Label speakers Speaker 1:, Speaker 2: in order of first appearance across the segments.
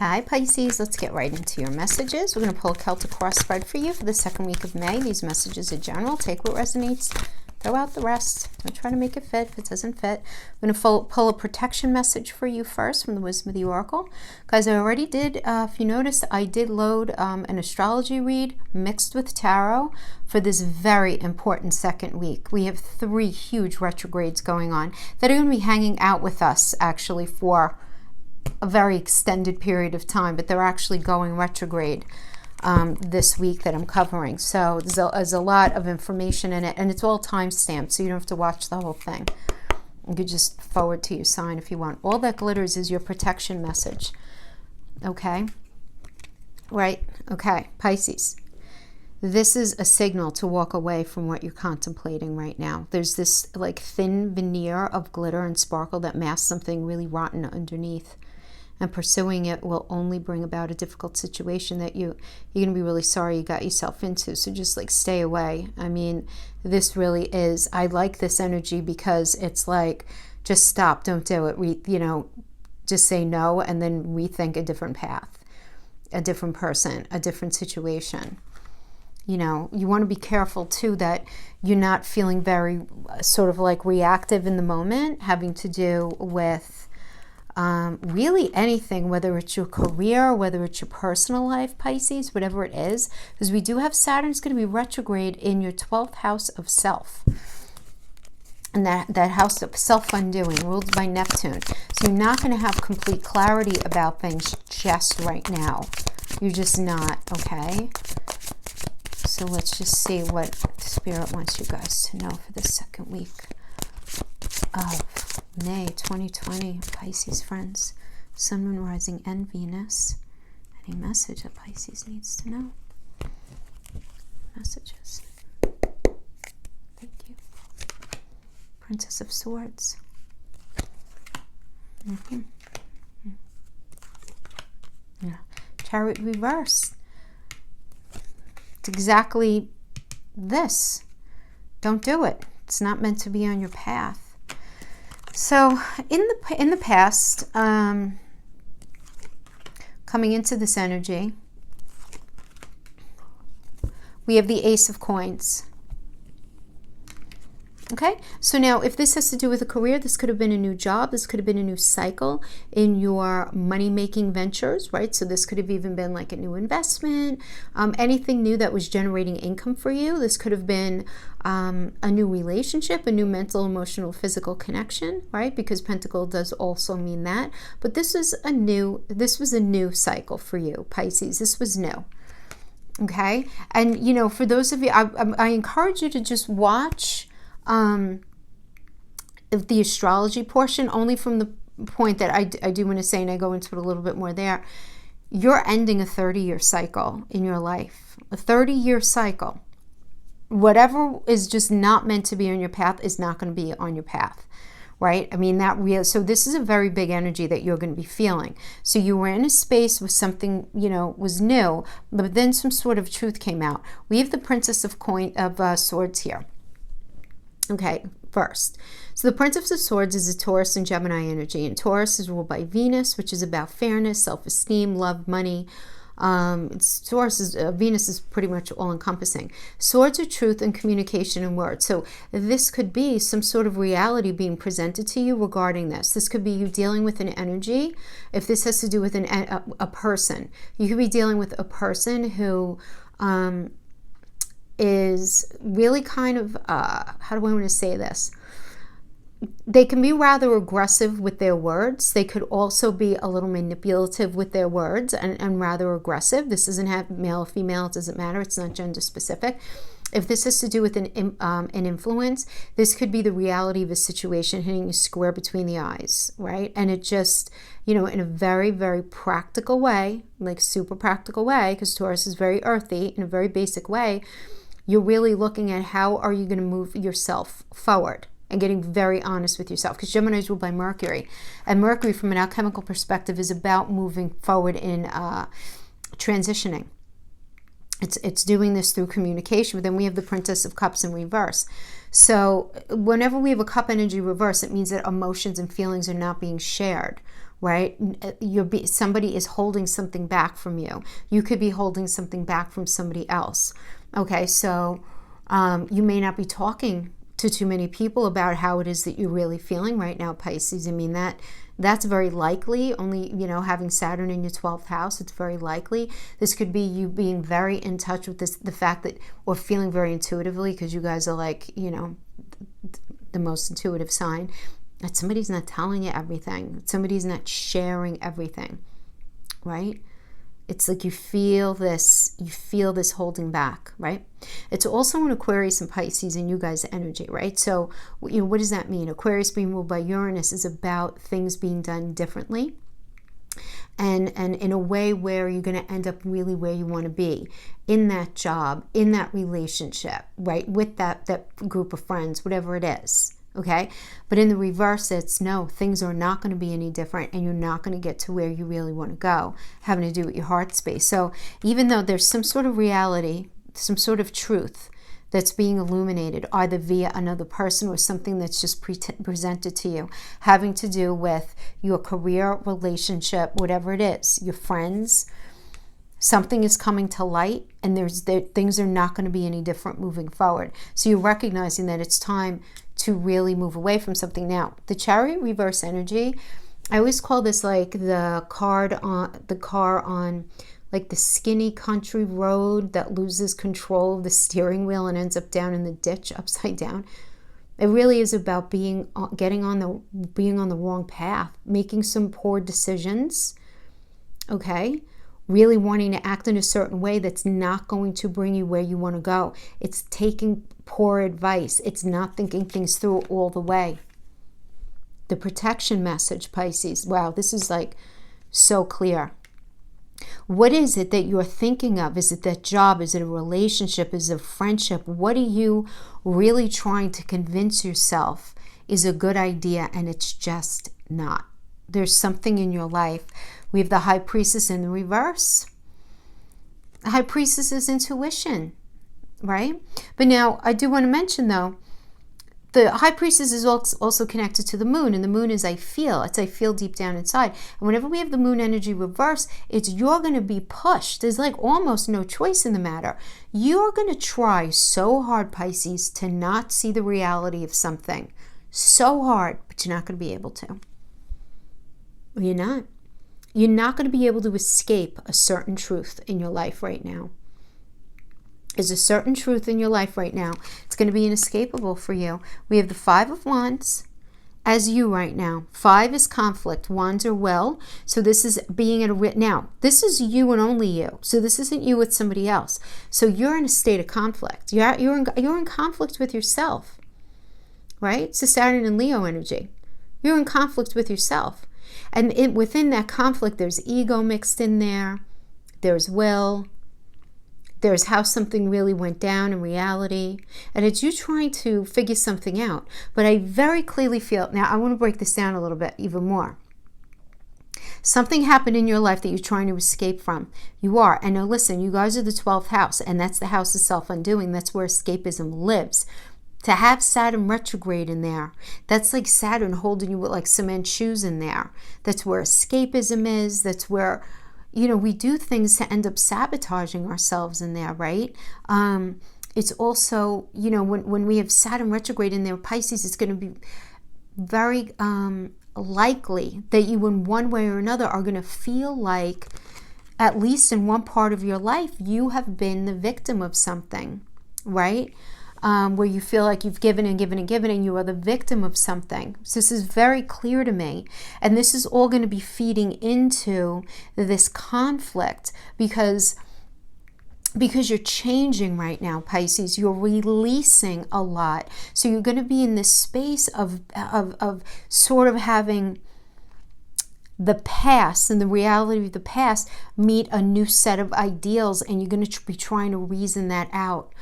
Speaker 1: Hi Pisces, let's get right into your messages. We're going to pull a Celtic cross spread for you for the second week of May. These messages are general. Take what resonates, throw out the rest. Don't try to make it fit if it doesn't fit. I'm going to pull a protection message for you first from the Wisdom of the Oracle. Guys, I already did, if you noticed, I did load an astrology read mixed with tarot for this very important second week. We have 3 huge retrogrades going on that are going to be hanging out with us actually for a very extended period of time, but they're actually going retrograde this week that I'm covering. So there's a lot of information in it, and it's all time stamped, so you don't have to watch the whole thing. You could just forward to your sign if you want. All that glitters is your protection message. Okay? Right? Okay, Pisces. This is a signal to walk away from what you're contemplating right now. There's this like thin veneer of glitter and sparkle that masks something really rotten underneath. And pursuing it will only bring about a difficult situation that you're going to be really sorry you got yourself into. So just like stay away. I mean, this really is, I like this energy because it's like, just stop, don't do it. Just say no and then rethink a different path, a different person, a different situation. You want to be careful too that you're not feeling very sort of like reactive in the moment, having to do with really anything, whether it's your career, whether it's your personal life, Pisces, whatever it is, because we do have Saturn's going to be retrograde in your 12th house of self. And that house of self-undoing, ruled by Neptune. So you're not going to have complete clarity about things just right now. You're just not, okay? So let's just see what Spirit wants you guys to know for the second week of May 2020, Pisces friends. Sun, Moon, Rising, and Venus. Any message that Pisces needs to know? Messages. Thank you. Princess of Swords. Yeah. Chariot reversed. It's exactly this. Don't do it. It's not meant to be on your path. So in the past, coming into this energy, we have the Ace of Coins. Okay, so now if this has to do with a career, this could have been a new job, this could have been a new cycle in your money-making ventures, right? So this could have even been like a new investment, anything new that was generating income for you. This could have been a new relationship, a new mental, emotional, physical connection, right? Because Pentacle does also mean that. But this was a new cycle for you, Pisces. This was new. Okay, and for those of you, I encourage you to just watch the astrology portion, only from the point that I do want to say, and I go into it a little bit more there. You're ending a 30-year cycle in your life, a 30-year cycle. Whatever is just not meant to be on your path is not going to be on your path, right? I mean, so this is a very big energy that you're going to be feeling. So you were in a space with something, was new, but then some sort of truth came out. We have the Princess of Swords here. Okay, first. So the Princess of Swords is a Taurus and Gemini energy. And Taurus is ruled by Venus, which is about fairness, self-esteem, love, money. Venus is pretty much all-encompassing. Swords are truth and communication and words. So this could be some sort of reality being presented to you regarding this. This could be you dealing with an energy. If this has to do with a person, you could be dealing with a person who is really kind of, how do I want to say this? They can be rather aggressive with their words. They could also be a little manipulative with their words and rather aggressive. This doesn't have male or female. It doesn't matter. It's not gender specific. If this has to do with an influence, this could be the reality of a situation hitting you square between the eyes, right? And it just, in a very, very practical way, like super practical way, because Taurus is very earthy, in a very basic way, you're really looking at how are you going to move yourself forward and getting very honest with yourself, because Gemini is ruled by Mercury, and Mercury from an alchemical perspective is about moving forward in transitioning. It's doing this through communication. But then we have the Princess of Cups in reverse. So whenever we have a cup energy reverse, it means that emotions and feelings are not being shared, right? Somebody is holding something back from you. You could be holding something back from somebody else. Okay, so you may not be talking to too many people about how it is that you're really feeling right now, Pisces. I mean, that's very likely. Only, having Saturn in your 12th house, it's very likely. This could be you being very in touch with the fact that, or feeling very intuitively, because you guys are like, the most intuitive sign, that somebody's not telling you everything. Somebody's not sharing everything, right? It's like you feel this holding back, right? It's also an Aquarius and Pisces in you guys' energy, right? So, what does that mean? Aquarius being ruled by Uranus is about things being done differently and in a way where you're going to end up really where you want to be, in that job, in that relationship, right? With that group of friends, whatever it is. Okay, but in the reverse, it's no, things are not going to be any different, and you're not going to get to where you really want to go, having to do with your heart space. So even though there's some sort of reality, some sort of truth that's being illuminated, either via another person or something that's just presented to you, having to do with your career, relationship, whatever it is, your friends, something is coming to light, and things are not going to be any different moving forward. So you're recognizing that it's time to really move away from something. Now, the Chariot reverse energy, I always call this like the car on like the skinny country road that loses control of the steering wheel and ends up down in the ditch upside down. It really is about being on the wrong path, making some poor decisions, okay? Really wanting to act in a certain way that's not going to bring you where you want to go. It's taking poor advice. It's not thinking things through all the way. The protection message, Pisces. Wow, this is like so clear. What is it that you're thinking of? Is it that job? Is it a relationship? Is it a friendship? What are you really trying to convince yourself is a good idea, and it's just not? There's something in your life. We have the High Priestess in the reverse. The High Priestess is intuition, right? But now I do want to mention, though, the High Priestess is also connected to the Moon, and the Moon is I feel deep down inside. And whenever we have the Moon energy reverse, it's you're going to be pushed. There's like almost no choice in the matter. You're going to try so hard, Pisces, to not see the reality of something. So hard, but you're not going to be able to. You're not. You're not going to be able to escape a certain truth in your life right now. There's a certain truth in your life right now. It's going to be inescapable for you. We have the Five of Wands as you right now. 5 is conflict. Wands are will. So this is being now, this is you and only you. So this isn't you with somebody else. So you're in a state of conflict. You're in conflict with yourself, right? It's the Saturn and Leo energy. You're in conflict with yourself. And within that conflict, there's ego mixed in there. There's will. There's how something really went down in reality. And it's you trying to figure something out. But I very clearly feel, now I want to break this down a little bit even more. Something happened in your life that you're trying to escape from. You are. And now listen, you guys are the 12th house. And that's the house of self-undoing. That's where escapism lives. To have Saturn retrograde in there, that's like Saturn holding you with like cement shoes in there. That's where escapism is. That's where, we do things to end up sabotaging ourselves in there, right? It's also, when we have Saturn retrograde in there, Pisces, it's going to be very likely that you in one way or another are going to feel like, at least in one part of your life, you have been the victim of something, right? Where you feel like you've given and given and given and you are the victim of something. So this is very clear to me. And this is all going to be feeding into this conflict because you're changing right now, Pisces. You're releasing a lot. So you're going to be in this space of sort of having the past and the reality of the past meet a new set of ideals, and you're going to be trying to reason that out.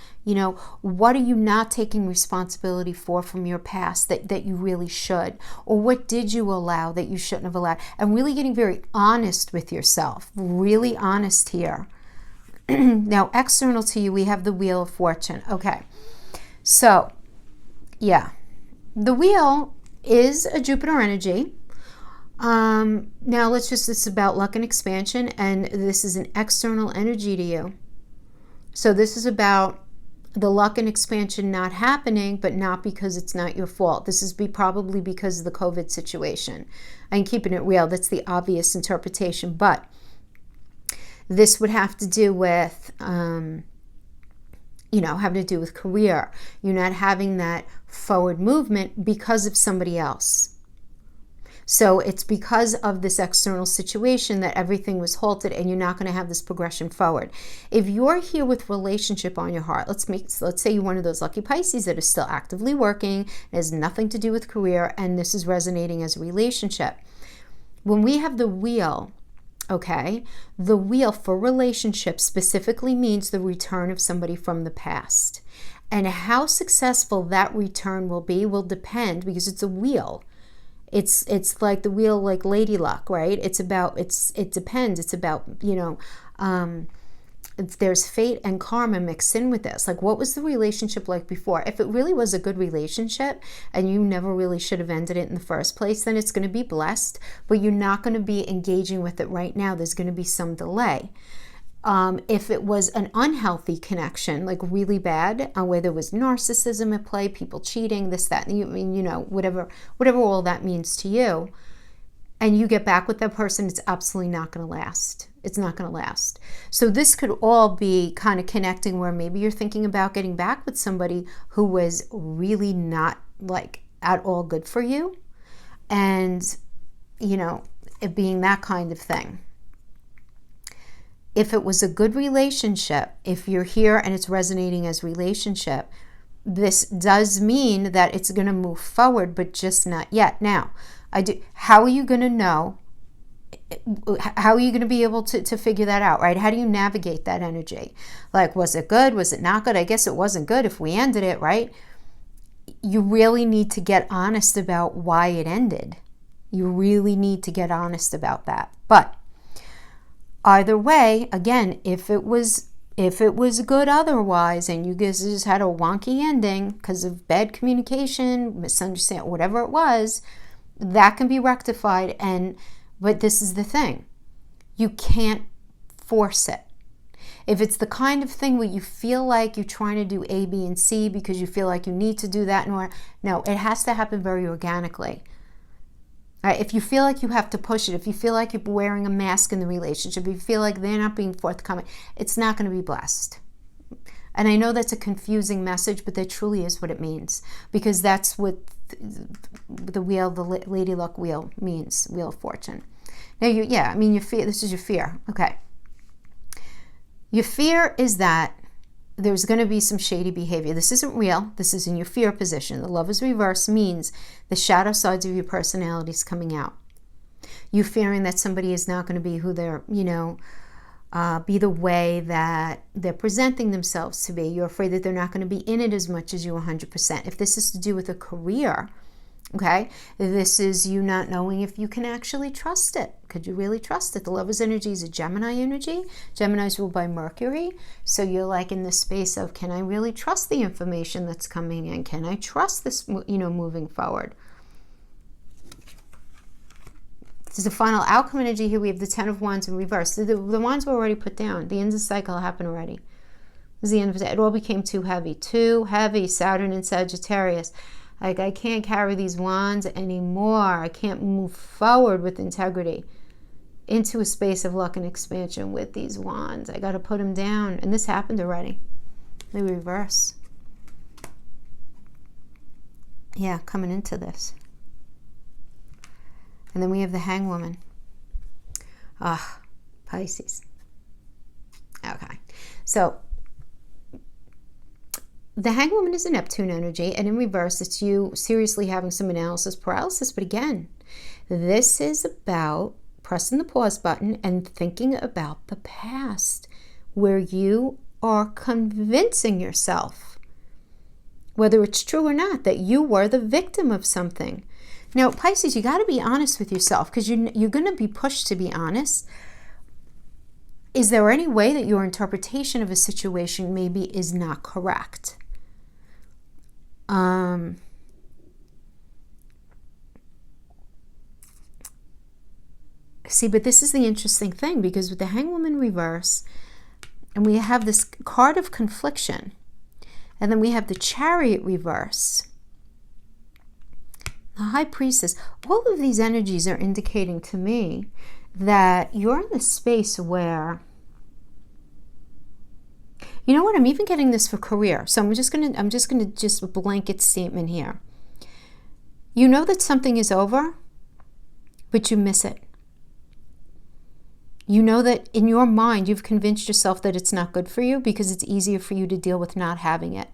Speaker 1: What are you not taking responsibility for from your past that you really should? Or what did you allow that you shouldn't have allowed? And really getting very honest with yourself, really honest here. Now, external to you, we have the Wheel of Fortune. Okay, so, yeah. The Wheel is a Jupiter energy. Now this is about luck and expansion, and this is an external energy to you. So this is about the luck and expansion not happening, but not because it's not your fault. This is probably because of the COVID situation. I'm keeping it real. That's the obvious interpretation. But this would have to do with, having to do with career. You're not having that forward movement because of somebody else. So it's because of this external situation that everything was halted, and you're not going to have this progression forward. If you're here with relationship on your heart, let's say you're one of those lucky Pisces that is still actively working, it has nothing to do with career, and this is resonating as a relationship. When we have the wheel, okay, the wheel for relationship specifically means the return of somebody from the past. And how successful that return will be will depend, because it's a wheel. It's like the wheel, like Lady Luck, right? It depends. It's about, there's fate and karma mixed in with this. Like, what was the relationship like before? If it really was a good relationship and you never really should have ended it in the first place, then it's going to be blessed, but you're not going to be engaging with it right now. There's going to be some delay. If it was an unhealthy connection, like really bad, where there was narcissism at play, people cheating, this, that, whatever all that means to you, and you get back with that person, it's absolutely not going to last. It's not going to last. So this could all be kind of connecting where maybe you're thinking about getting back with somebody who was really not like at all good for you, and, it being that kind of thing. If it was a good relationship, if you're here and it's resonating as relationship, this does mean that it's going to move forward, but just not yet. Now, how are you going to know? How are you going to be able to figure that out, right? How do you navigate that energy? Like, was it good? Was it not good? I guess it wasn't good if we ended it, right? You really need to get honest about why it ended. You really need to get honest about that. But either way, again, if it was good otherwise, and you guys just had a wonky ending because of bad communication, misunderstanding, whatever it was, that can be rectified. But this is the thing. You can't force it. If it's the kind of thing where you feel like you're trying to do A, B, and C because you feel like you need to do that, no, it has to happen very organically. Right? If you feel like you have to push it, if you feel like you're wearing a mask in the relationship, if you feel like they're not being forthcoming, it's not going to be blessed. And I know that's a confusing message, but that truly is what it means, because that's what the wheel, the Lady Luck wheel means, Wheel of Fortune. Now, your fear, this is your fear. Okay. Your fear is that there's going to be some shady behavior. This isn't real. This is in your fear position. The Lover's reverse means the shadow sides of your personality is coming out. You fearing that somebody is not going to be who they're, be the way that they're presenting themselves to be. You're afraid that they're not going to be in it as much as you 100%. If this is to do with a career, okay, this is you not knowing if you can actually trust it. Could you really trust it? The Lover's energy is a Gemini energy. Gemini is ruled by Mercury. So you're like in this space of, can I really trust the information that's coming in? Can I trust this, moving forward? This is the final outcome energy here. We have the Ten of Wands in reverse. The wands were already put down. The end of the cycle happened already. This is the end of it. It all became too heavy. Too heavy. Saturn and Sagittarius. Like, I can't carry these wands anymore. I can't move forward with integrity into a space of luck and expansion with these wands. I got to put them down. And this happened already. They reverse. Yeah, coming into this. And then we have the Hangwoman. Pisces. Okay. So, the Hangwoman is a Neptune energy, and in reverse, it's you seriously having some analysis paralysis. But again, this is about pressing the pause button and thinking about the past, where you are convincing yourself, whether it's true or not, that you were the victim of something. Now, Pisces, you got to be honest with yourself, because you're going to be pushed to be honest. Is there any way that your interpretation of a situation maybe is not correct? See, but this is the interesting thing, because with the Hangwoman reverse, and we have this card of confliction, and then we have the Chariot reverse, the High Priestess. All of these energies are indicating to me that you're in the space where, you know what, I'm even getting this for career. So I'm just gonna just a blanket statement here. You know that something is over, but you miss it. You know that in your mind, you've convinced yourself that it's not good for you because it's easier for you to deal with not having it.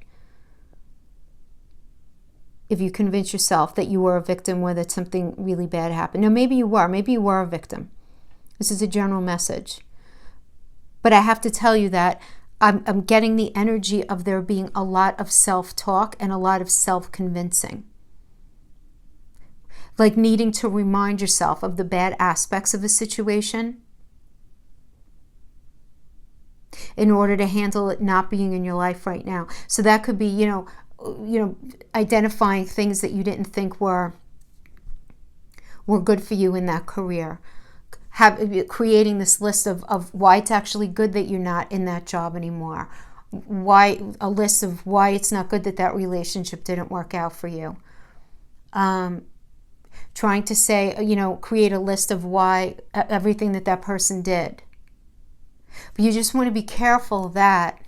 Speaker 1: If you convince yourself that you were a victim or that something really bad happened. Now, maybe you were a victim. This is a general message. But I have to tell you that I'm getting the energy of there being a lot of self-talk and a lot of self-convincing. Like needing to remind yourself of the bad aspects of a situation in order to handle it not being in your life right now. So that could be, identifying things that you didn't think were good for you in that career. Creating this list of why it's actually good that you're not in that job anymore. A list of why it's not good that relationship didn't work out for you. Trying to say, create a list of why everything that person did. But you just want to be careful that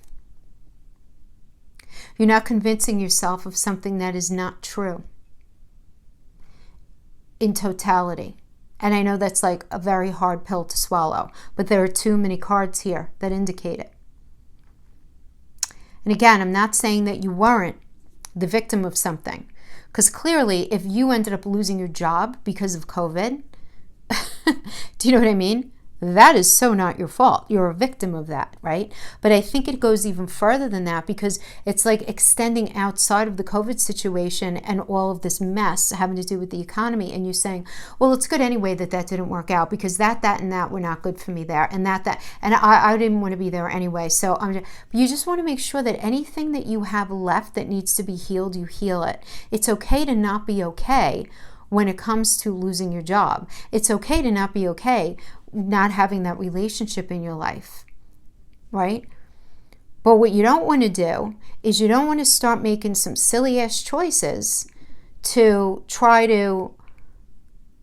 Speaker 1: you're not convincing yourself of something that is not true in totality. And I know that's like a very hard pill to swallow, but there are too many cards here that indicate it. And again, I'm not saying that you weren't the victim of something, because clearly if you ended up losing your job because of COVID, do you know what I mean? That is so not your fault. You're a victim of that, right? But I think it goes even further than that, because it's like extending outside of the COVID situation and all of this mess having to do with the economy. And you're saying, well, it's good anyway that didn't work out, because that and that were not good for me there. And and I didn't want to be there anyway. So you just want to make sure that anything that you have left that needs to be healed, you heal it. It's okay to not be okay when it comes to losing your job. It's okay to not be okay not having that relationship in your life, right? But what you don't want to do is you don't want to start making some silly ass choices to try to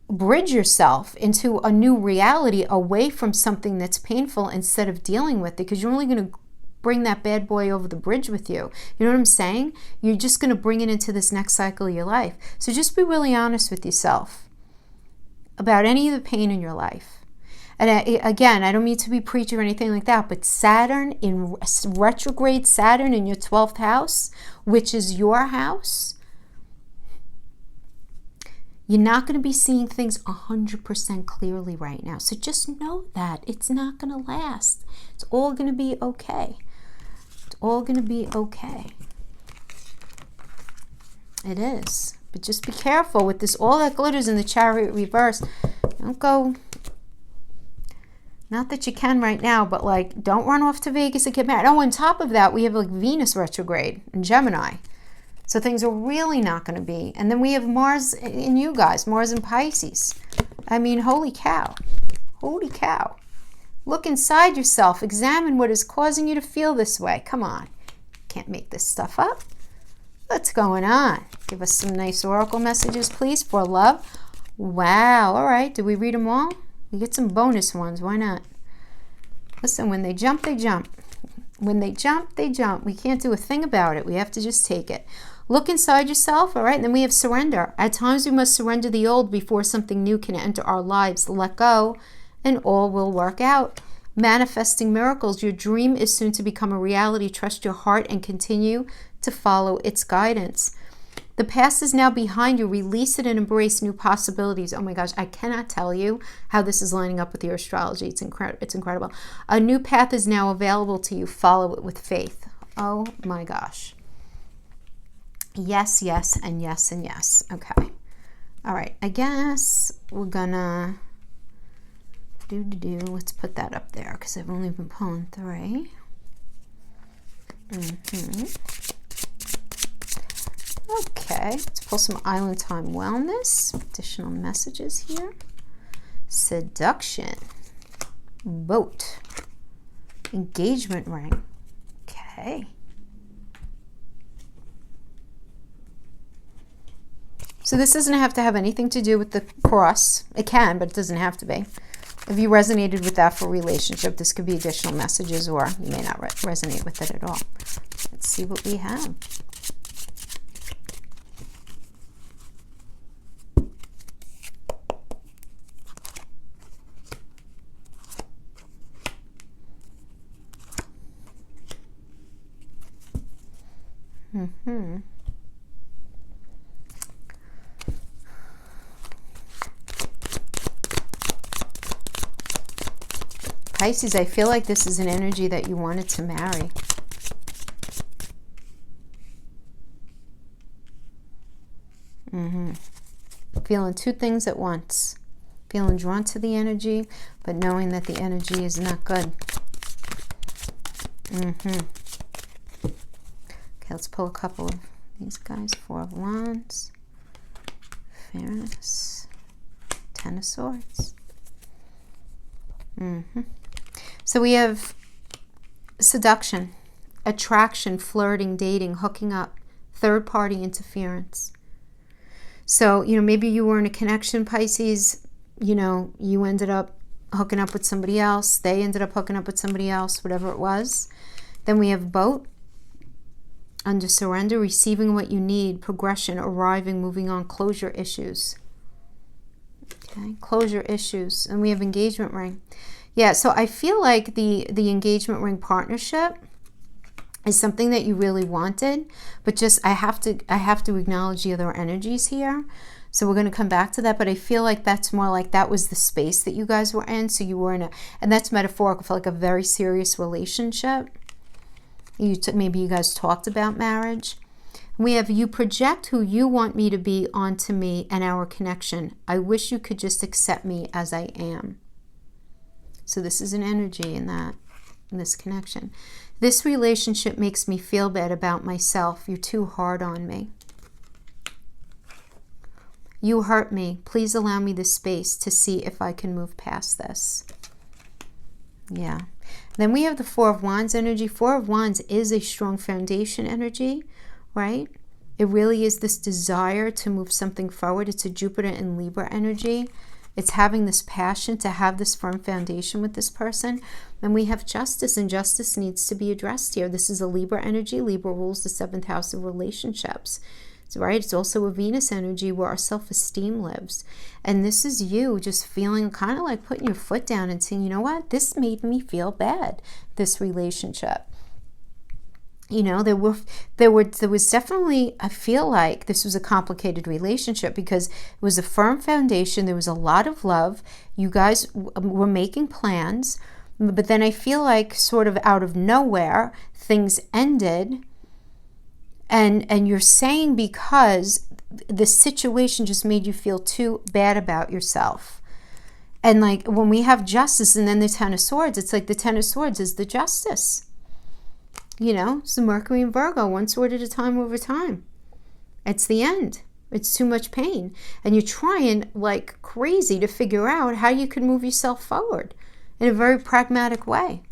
Speaker 1: bridge yourself into a new reality away from something that's painful instead of dealing with it, because you're only going to bring that bad boy over the bridge with you. You know what I'm saying? You're just going to bring it into this next cycle of your life. So just be really honest with yourself about any of the pain in your life. And again, I don't mean to be preachy or anything like that, but Saturn in retrograde, Saturn in your 12th house, which is your house, you're not going to be seeing things 100% clearly right now. So just know that it's not going to last. It's all going to be okay. It's all going to be okay. It is. But just be careful with this. All that glitters in the Chariot reverse. Don't go... Not that you can right now, but like, don't run off to Vegas and get married. Oh, on top of that, we have like Venus retrograde in Gemini. So things are really not going to be. And then we have Mars in you guys, Mars in Pisces. I mean, holy cow. Holy cow. Look inside yourself. Examine what is causing you to feel this way. Come on. Can't make this stuff up. What's going on? Give us some nice oracle messages, please, for love. Wow. All right. Did we read them all? We get some bonus ones. Why not? Listen, when they jump, they jump. When they jump, they jump. We can't do a thing about it. We have to just take it. Look inside yourself, all right? And then we have surrender. At times, we must surrender the old before something new can enter our lives. Let go, and all will work out. Manifesting miracles. Your dream is soon to become a reality. Trust your heart and continue to follow its guidance. The past is now behind you. Release it and embrace new possibilities. Oh my gosh, I cannot tell you how this is lining up with your astrology. It's incredible. A new path is now available to you. Follow it with faith. Oh my gosh. Yes, yes, and yes, and yes. Okay. All right. I guess we're gonna let's put that up there because I've only been pulling 3. Okay, let's pull some Island Time Wellness, additional messages here. Seduction. Boat. Engagement ring. Okay. So this doesn't have to have anything to do with the cross. It can, but it doesn't have to be. If you resonated with that for a relationship, this could be additional messages, or you may not resonate with it at all. Let's see what we have. Pisces, I feel like this is an energy that you wanted to marry. Feeling two things at once. Feeling drawn to the energy, but knowing that the energy is not good. Okay, let's pull a couple of these guys. Four of Wands. Fairness. Ten of Swords. So we have seduction, attraction, flirting, dating, hooking up, third party interference. So, maybe you were in a connection, Pisces, you ended up hooking up with somebody else. They ended up hooking up with somebody else, whatever it was. Then we have boat, under surrender, receiving what you need, progression, arriving, moving on, closure issues. Okay, closure issues. And we have engagement ring. Yeah, so I feel like the engagement ring partnership is something that you really wanted, but just I have to acknowledge the other energies here. So we're going to come back to that, but I feel like that's more like that was the space that you guys were in. So you were in and that's metaphorical for like a very serious relationship. Maybe you guys talked about marriage. We have, you project who you want me to be onto me and our connection. I wish you could just accept me as I am. So this is an energy in this connection. This relationship makes me feel bad about myself. You're too hard on me. You hurt me. Please allow me the space to see if I can move past this. Yeah. Then we have the Four of Wands energy. Four of Wands is a strong foundation energy, right? It really is this desire to move something forward. It's a Jupiter and Libra energy. It's having this passion to have this firm foundation with this person. And we have justice, and justice needs to be addressed here. This is a Libra energy. Libra rules the 7th house of relationships. So, right? It's also a Venus energy where our self-esteem lives. And this is you just feeling kind of like putting your foot down and saying, you know what? This made me feel bad, this relationship. There was definitely, I feel like this was a complicated relationship because it was a firm foundation. There was a lot of love. You guys were making plans, but then I feel like sort of out of nowhere, things ended. And you're saying because the situation just made you feel too bad about yourself. And like when we have justice and then the Ten of Swords, it's like the Ten of Swords is the justice. So Mercury and Virgo, one sword at a time over time. It's the end. It's too much pain. And you're trying like crazy to figure out how you can move yourself forward in a very pragmatic way.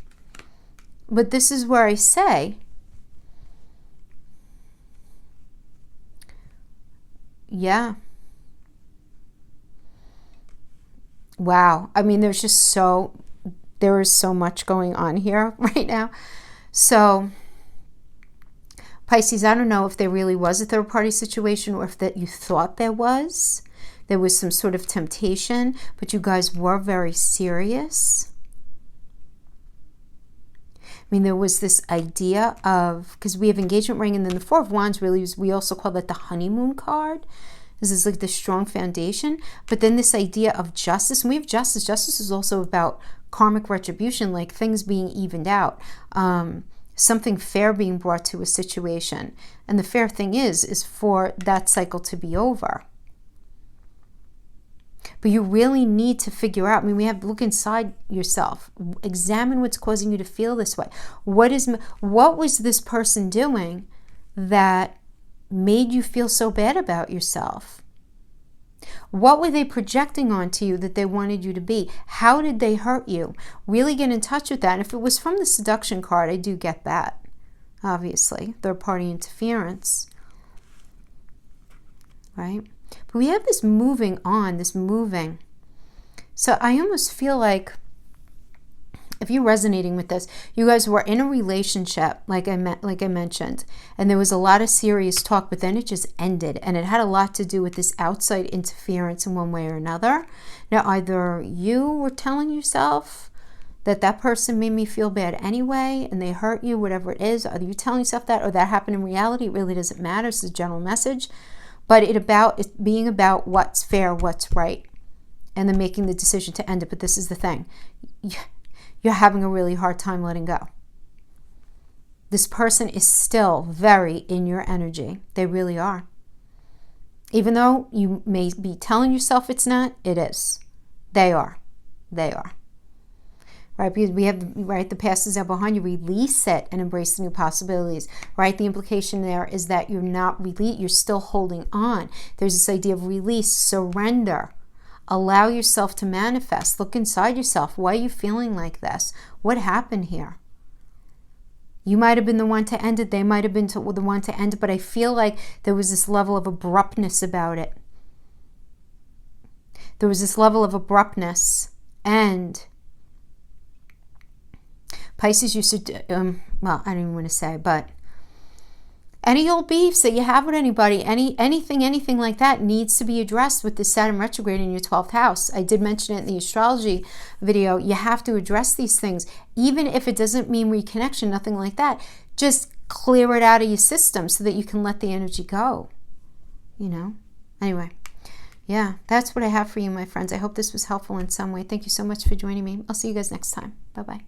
Speaker 1: But this is where I say, yeah. Wow. I mean, there is so much going on here right now. So, Pisces, I don't know if there really was a third-party situation or if that you thought there was. There was some sort of temptation, but you guys were very serious. I mean, there was this idea of, because we have engagement ring and then the Four of Wands really, we also call that the honeymoon card. This is like the strong foundation. But then this idea of justice, and we have justice. Justice is also about karmic retribution, like things being evened out, something fair being brought to a situation. And the fair thing is for that cycle to be over. But you really need to figure out, we have to look inside yourself, examine what's causing you to feel this way. What was this person doing that made you feel so bad about yourself? What were they projecting onto you that they wanted you to be? How did they hurt you? Really get in touch with that. And if it was from the seduction card, I do get that, obviously. Third-party interference, right? But we have this moving on, this moving. So I almost feel like, if you're resonating with this, you guys were in a relationship, like I mentioned, and there was a lot of serious talk, but then it just ended, and it had a lot to do with this outside interference in one way or another. Now, either you were telling yourself that that person made me feel bad anyway, and they hurt you, whatever it is. Are you telling yourself that, or that happened in reality? It really doesn't matter. It's a general message, but it's being about what's fair, what's right, and then making the decision to end it. But this is the thing. You're having a really hard time letting go. This person is still very in your energy. They really are. Even though you may be telling yourself it's not, it is. They are. They are. Right? Because we have, right, the past is out behind you. Release it and embrace the new possibilities. Right? The implication there is that you're still holding on. There's this idea of release, surrender. Allow yourself to manifest. Look inside yourself. Why are you feeling like this? What happened here? You might have been the one to end it. They might have been the one to end it. But I feel like there was this level of abruptness about it. There was this level of abruptness. And Pisces used to, well, I don't even want to say, but any old beefs that you have with anybody, anything like that needs to be addressed with the Saturn retrograde in your 12th house. I did mention it in the astrology video. You have to address these things. Even if it doesn't mean reconnection, nothing like that. Just clear it out of your system so that you can let the energy go. You know? Anyway, yeah, that's what I have for you, my friends. I hope this was helpful in some way. Thank you so much for joining me. I'll see you guys next time. Bye-bye.